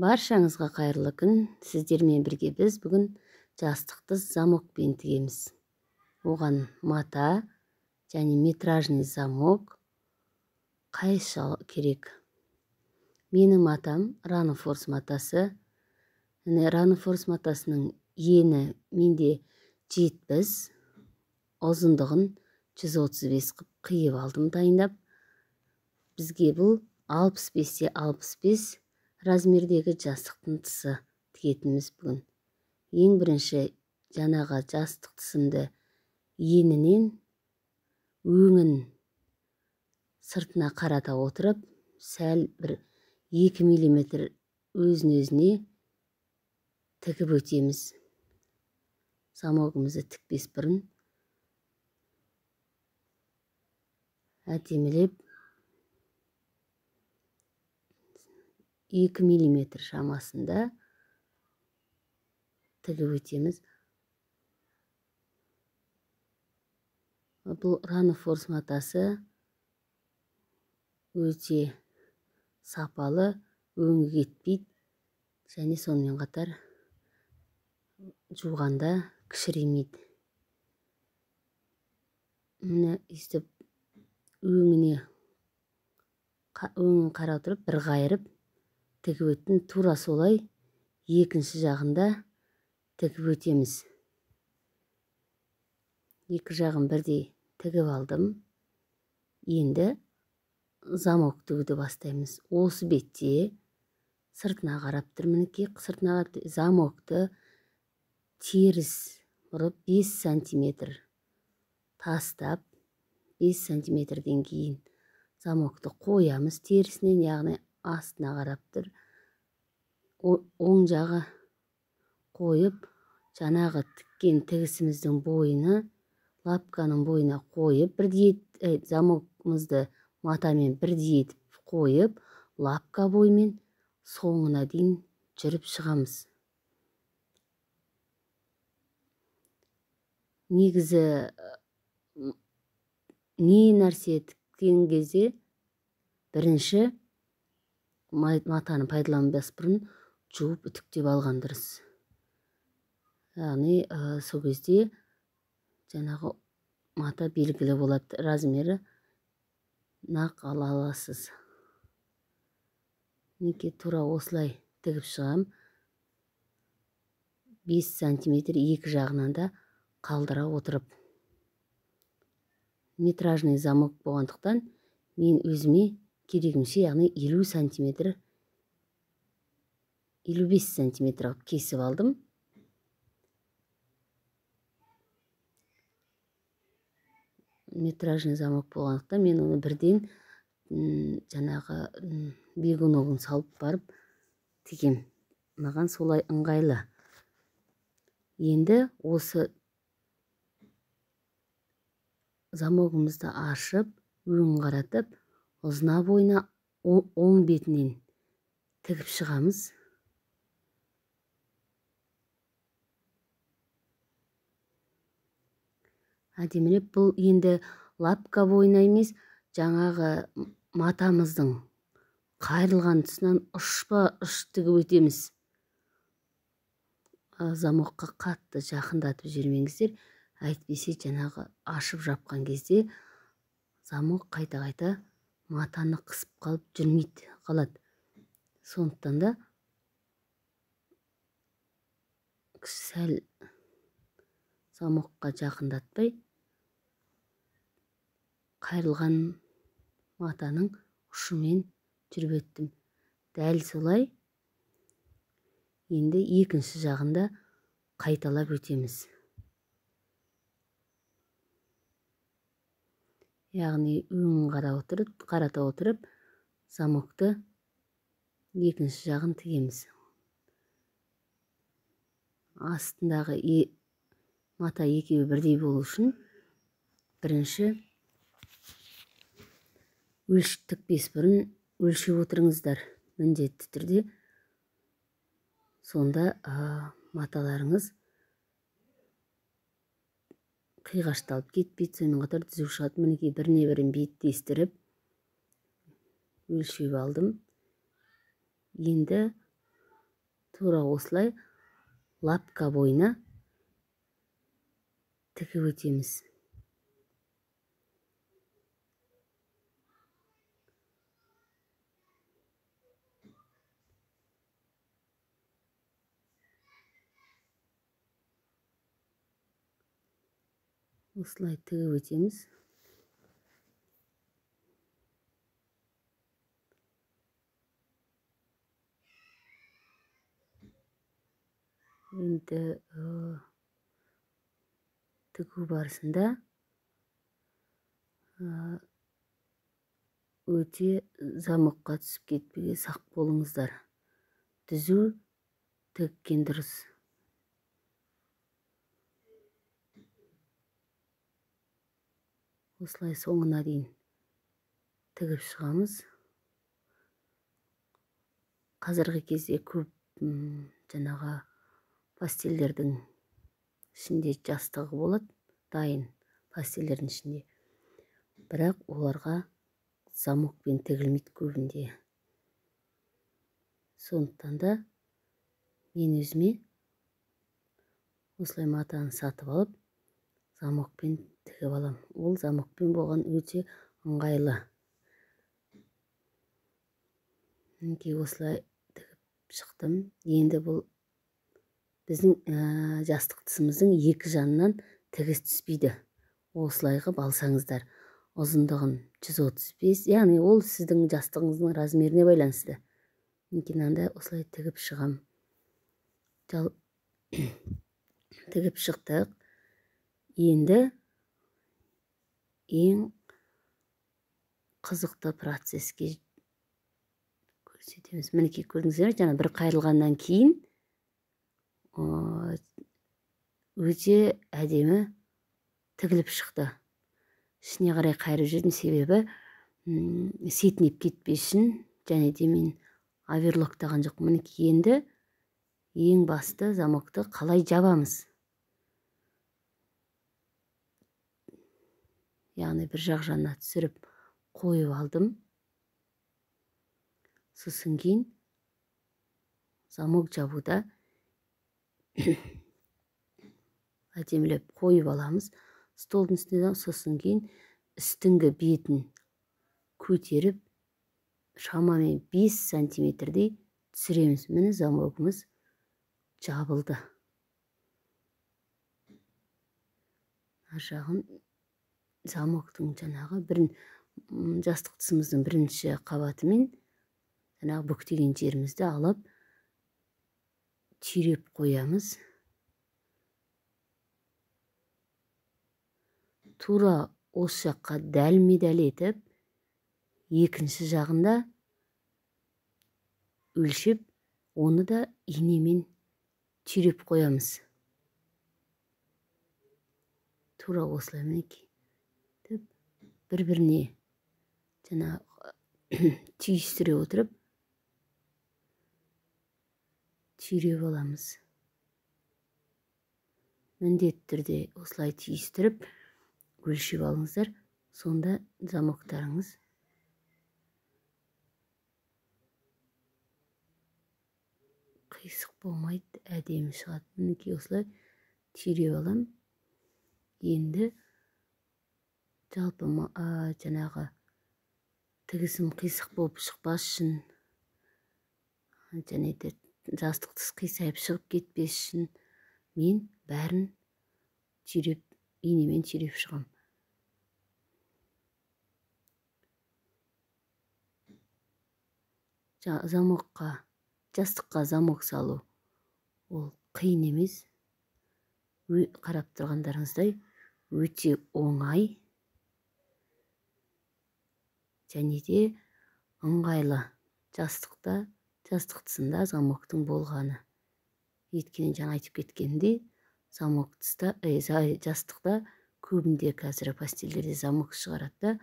Баршаңызға қайырлы күн. Сіздермен бірге біз бүгін жастықты замокпен тігеміз. Оған мата және метражный замок қайшы керек. Менің матам Ранфорс матасы. Ранфорс матасының ені менде 70, ұзындығын 135 қып қиып алдым дайындап. Бізге бұл 65-65 размердегі жастықтың тысы тігетініміз бүгін. Ең бірінші жаңағы жастық тысымды енінен өңін сыртына қарата отырып, сәл бір 2 мм өзіне тігіп өтеміз. Замогымызды тікпес бұрын әдемілеп 2 мм шамасында тігіп өтеміз. Бұл Ранфорс матасы өте сапалы, өңі кетпейді, және сонымен қатар жуғанда кішіремейді. Міне өстіп өңін қара отырып, бір қайырып тігіп өттім. Тура солай екінші жағында тігіп өтеміз. Екі жағын бірдей тігіп алдым. Енді замок тігуді бастаймыз. Осы бетте сыртына қарап тұрмын. Сыртына қарап замокты теріс бұрып 5 см тастап, 5 см-ден кейін замокты қоямыз терісінен, яғни астына қарап тұр. Оң жағы қойып, жаңағы тіккен тігісіміздің бойына, лапканың бойына қойып, замогымызды матамен бірдей етіп қойып, лапка бойымен соңына дейін жүріп шығамыз. Негізі не нәрсе тіккен кезде бірінші матаны пайдаланбас бұрын жуып үтіктеп алған дұрыс. Яғни сол кезде жаңағы мата белгілі болады, размері нақ ала аласыз. Неке тура осылай тігіп шығам. 5 см екі жағынан да қалдыра отырып. Метражный замок болғандықтан мен өзіме керегімше, яғни 50 см, 55 см кесіп алдым. Метражный замок болғандықтан мен оны бірден жаңағы бегуногын салып барып тігем. Маған солай ыңғайлы. Енді осы замогымызды ашып, өңін қаратып, ұзына бойына оң бетінен тігіп шығамыз. Әдемілеп, бұл енді лапка бойына емес, жаңағы матамыздың қайрылған тұсынан ұшпа ұш тігіп өтеміз. Замокқа қатты жақындатып жүрмеңіздер, әйтпесе жаңағы ашып жапқан кезде замок қайта-қайта матаны қысып қалып жүрмейді, қалады. Сондықтан да сәл замокқа жақындатпай қайрылған матаның ұшымен жүріп өттім. Дәл солай енді екінші жағында қайталап өтеміз. Яғни өңін қарата отырып, замокты екінші жағын тігеміз. Астындағы мата екеуі бірдей болу үшін бірінші тікпес бұрын өлшеп отырыңыздар, міндетті түрде. Сонда маталарыңыз қиғашталып кетпейді, сонымен қатар түзу шығады. Мінекей біріне бірін беттестіріп өлшеп алдым. Енді тура осылай лапка бойына тігіп өтеміз. Осылай тігіп өтеміз. Енді тігу барысында өте замокқа түсіп кетпеге сақ болыңыздар. Түзу тіккен дұрыс. Осылай соңына дейін тігіп шығамыз. Қазіргі кезде көп жаңағы пастельдердің ішінде жастығы болады, дайын пастельдердің ішінде. Бірақ оларға замокпен тігілмейді көбінде. Сондықтан да мен өзіме осылай матаны сатып алып, замокпен тігіп алам. Ол замокпен болған өте ыңғайлы. Мінекей осылай тігіп шықтым. Енді бұл біздің жастық тысымыздың екі жанынан тігіс түспейді. Осылай қылып алсаңыздар, ұзындығын 135, яғни ол сіздің жастығыңыздың размеріне байланысты. Мінекей осылай тігіп шығам. Тігіп шықтық. Енді ең қызықты процеске көрсетеміз. Мінекей көрдіңіздер, жаңа бір қайрылғаннан кейін өте әдемі тігіліп шықты. Ішіне қарай қайрып жүрдім, себебі сетінеп кетпесін, және де мен оверлоктаған жоқ. Мінекей енді ең басты замокты қалай жабамыз. Яғни бір жақ жағына түсіріп қойып алдым. Сосын кейін замок жабуда әдемілеп қойып аламыз. Столдың үстіне, сосын кейін үстіңгі бетін көтеріп, шамамен 5 сантиметрдей түсіреміз. Міне замогымыз жабылды. Ар жағын замоктың жаңағы жастық тысымыздың бірінші қабатымен жаңағы бүктеген жерімізді алып түйреп қоямыз. Тура осы жаққа дәлме-дәл етіп, екінші жағында өлшеп, оны да инемен түйреп қоямыз. Тура осылай мінекей. Бір-біріне жаңағы түйістіре отырып, түйреп аламыз. Міндетті түрде осылай түйістіріп, өлшеп алыңыздар. Сонда замоктарыңыз қисық болмайды, әдемі шығады. Мінекей осылай түйреп алам. Енді жалпы жаңағы тігісім қисық болып шықпас үшін, және де жастық тыс қисайып шығып кетпес үшін, мен бәрін түйреп, инемен түйреп шығам. Жастыққа замок салу ол қиын емес. Қарап тұрғандарыңыздай өте оңай, және де ыңғайлы. Жастық тысында замоктың болғаны. Еткені жаңа айтып кеткенде, жастықта көбінде қазір пастельдерде замок шығарады,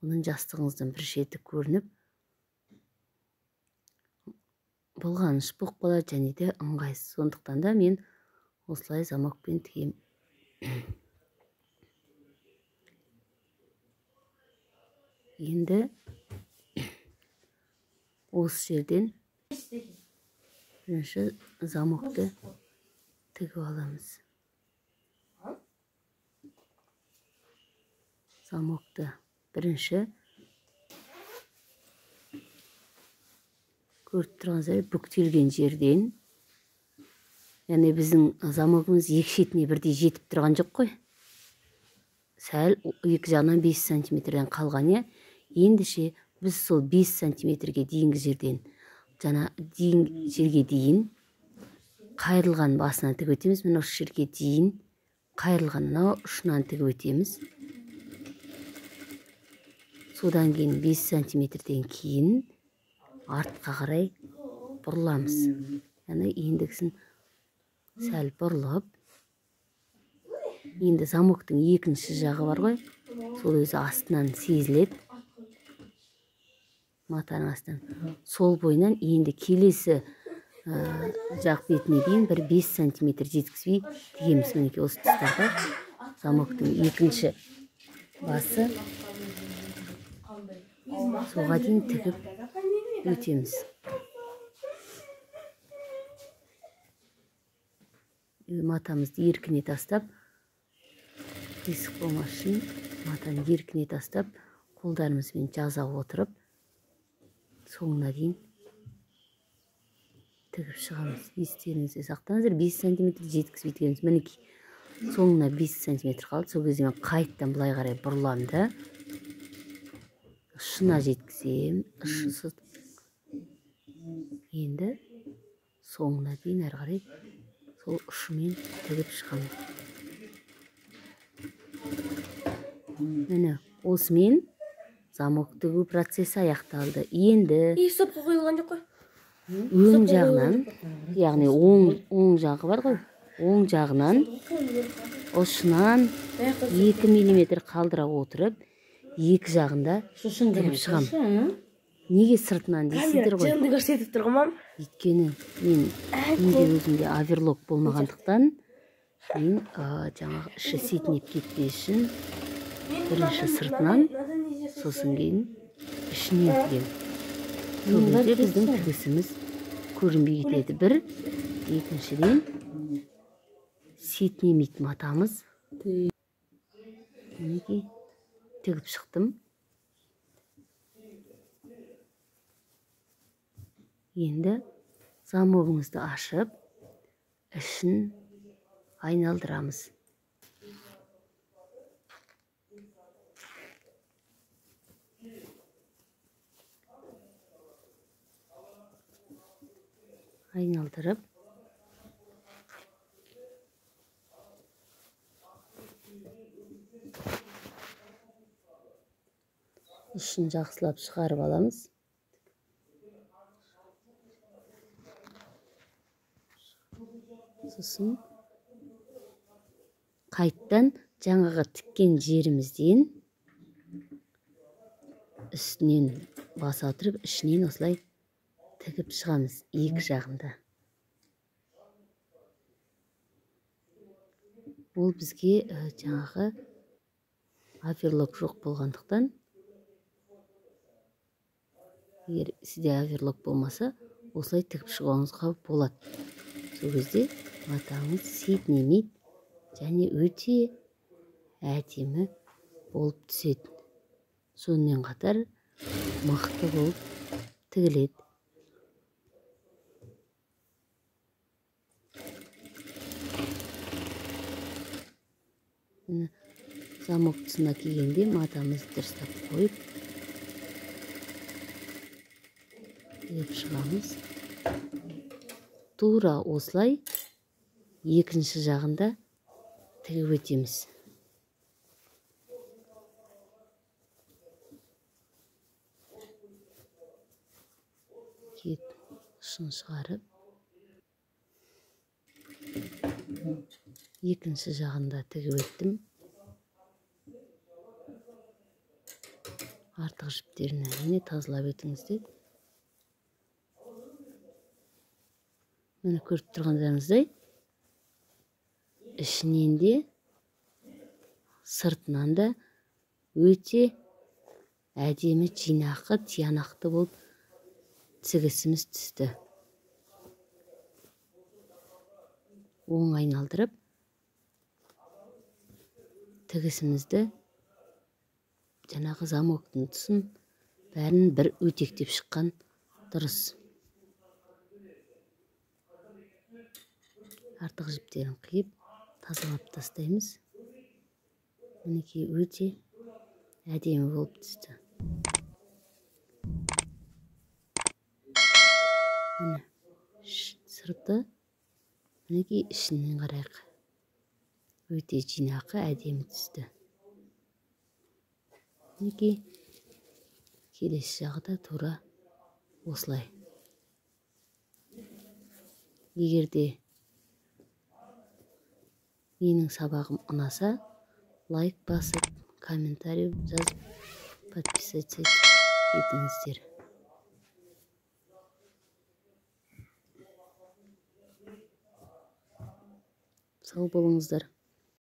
оның жастығыңыздың бір шеті көрініп, болғаныш болып қалады, және де ыңғайсыз. Сондықтан да мен осылай замокпен тігем. Енді осы жерден Бірінші замокты тігіп аламыз. Замокты бірінші көріп тұрғаныңыздай бүктелген жерден, яғни біздің замогымыз екі шетіне бірдей жетіп тұрған жоқ қой. Сәл екі жағынан 5 сантиметрден қалған, я. Ендіше біз сол 5 сантиметрге дейінгі жерден, жана жерге дейін қайырылған басынан тігіп өтеміз. Мына осы жерге дейін қайырылған ұшынан тігіп өтеміз. Содан кейін 5 сантиметрден кейін артқа қарай бұрыламыз. Яғни ендігісін сәл бұрылып, енді замоктың екінші жағы бар ғой, сол өзі астынан сезіледі. Матаның астынан. Сол бойынан енді келесі жақ бетіне дейін бір 5 сантиметр жеткізбей тігеміз. Мінекей осы тұстарға замоктың екінші басы соға дейін тігіп өтеміз. Матамызды еркіне тастап, тесік болмас үшін матаны еркіне тастап, қолдарымызбен жаза отырып, соңына дейін тігіп шығамыз. Естеріңізде сақтаңыздар, 5 сантиметр жеткізбей тігеміз. Мінекей соңына 5 сантиметр қалды. Сол кезде мен қайттан былай қарай бұрыламын да, ұшына жеткізем. Енді соңына дейін әрі қарай сол ұшымен тігіп шығамын. Міне осымен замок тігу процесі аяқталды. Енді стопқа қойылған жоқ қой. Өң жағынан, яғни оң жағы бар ғой, оң жағынан ұшынан 2 мм қалдыра отырып, екі жағында тігіп шығам. Неге сыртынан дейсіздер ғой? Жынды көрсетіп тұрғым. Өйткені мен өзімде оверлок болмағандықтан, мен жаңағы іші сетінеп кетпес үшін бірінші сыртынан, сосын кейін ішінен тігем. Сол кезде біздің тігісіміз көрінбей кетеді. Бір, екіншіден сетінемейді матамыз. Мінекей тігіп шықтым. Енді замогымызды ашып, ішін айналдырамыз. Айналдырып, ішін жақсылап шығарып аламыз. Сосын қайттан жаңағы тіккен жерімізден үстінен баса отырып, ішінен осылай тігіп шығамыз екі жағында. Ол бізге жаңағы оверлок жоқ болғандықтан, егер сізде оверлок болмаса, осылай тігіп шығуыңызға болады. Сол кезде матаңыз сетінемейді және өте әдемі болып түседі. Сонымен қатар мықты болып тігіледі. Замок тұсына келгенде матамызды дұрыстап қойып тігіп шығамыз. Тура осылай екінші жағында тігіп өтеміз. Ұшын шығарып, екінші жағында тігіп өттім. Артық жіптерін әрине тазалап өтіңіздер. Мені көріп тұрғандарыңыздай, ішінен де, сыртынан да өте әдемі, жинақы, тиянақты болып тігісіміз түсті. оң айналдырып тігісімізді жаңағы замоктың тұсын бәрін бір өтектеп шыққан дұрыс. Артық жіптерін қиып тазалап тастаймыз. Мінекей өте әдемі болып түсті. Міне сырты, мінекей ішінен қарайық. Өте жинақы әдемі түсті. Мінекей келесі жағы да тура осылай. Егерде менің сабағым ұнаса, лайк басып, комментарий жазып, подписаться етіңіздер. Сау болыңыздар.